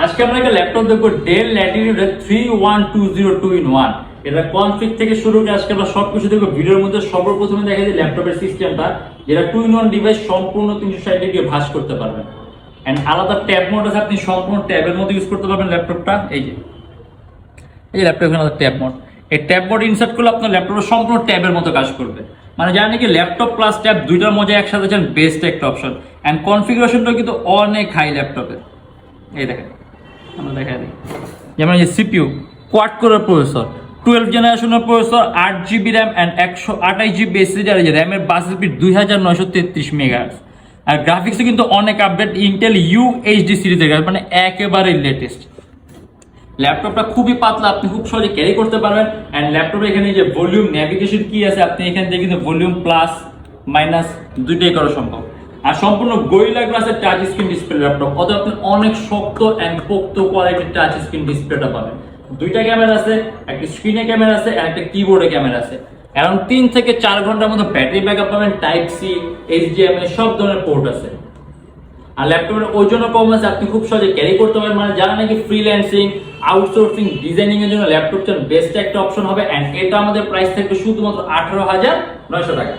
আজকে আমরা একটা ল্যাপটপ দেখবো ডেল ল্যাটিটিউড 31202 in 1। এটা কনফিগ থেকে শুরু করে আজকে আমরা সবকিছু দেখবো ভিডিওর মধ্যে। সর্বপ্রথমে দেখা যায় ল্যাপটপের সিস্টেমটা, যেটা 2-in-1 ডিভাইস সম্পূর্ণ 360 ডিগ্রি ভাঁজ করতে পারবেন। এন্ড আলাদা ট্যাব মোড আছে, আপনি সম্পূর্ণ ট্যাবের মধ্যে ইউজ করতে পারবেন ল্যাপটপটা। এই যে ল্যাপটপের আলাদা ট্যাব মোড, এই ট্যাব মোড ইনসার্ট করলে আপনার ল্যাপটপটা সম্পূর্ণ ট্যাবের মতো কাজ করবে। মানে যারা নাকি ল্যাপটপ প্লাস ট্যাব দুইটার মধ্যে একসাথে চান, বেস্ট একটা অপশন। এন্ড কনফিগারেশনটা কিন্তু অনেক হাই ল্যাপটপের। এই দেখেন, আমরা দেখাই দিই, যেমন এই সিপিইউ কোয়াড কোরের প্রসেসর, 12 জেনারেশনের processor, 8GB RAM and 128GB SSD, আর র্যামের বাস স্পিড 2933 মেগাহার্টজ। আর গ্রাফিক্সে কিন্তু অনেক আপডেট, ইন্টেল UHD সিরিজের, মানে একেবারে লেটেস্ট। ল্যাপটপটা খুবই পাতলা, আপনি খুব সহজে ক্যারি করতে পারবেন। এন্ড ল্যাপটপে এখানে যে ভলিউম নেভিগেশন কি আছে, আপনি এখান থেকে কিন্তু ভলিউম প্লাস মাইনাস দুইটাই করা সম্ভব। আর সম্পূর্ণ গরিলা গ্লাসের টাচ স্ক্রিন ডিসপ্লে ল্যাপটপ, অথবা আপনি অনেক শক্ত এন্ড পোক্ত কোয়ালিটির টাচ স্ক্রিন ডিসপ্লেটা পাবেন। দুইটা ক্যামেরা আছে, একটা স্ক্রিনে ক্যামেরা আছে আর একটা কিবোর্ডে ক্যামেরা আছে। অ্যারাউন্ড 3 থেকে 4 ঘন্টার মতো ব্যাটারি ব্যাকআপ পাবেন। টাইপ সি, HDMI সব ধরনের পোর্ট আছে। আর ল্যাপটপের ওজনও কম আছে, আপনি খুব সহজে ক্যারি করতে পারেন। মানে যারা নাকি ফ্রিল্যান্সিং, আউটসোর্সিং, ডিজাইনিং এর জন্য ল্যাপটপ চান, বেস্ট একটা অপশন হবে। এন্ড এটা আমাদের প্রাইস থাকবে শুধুমাত্র 18,900 টাকা।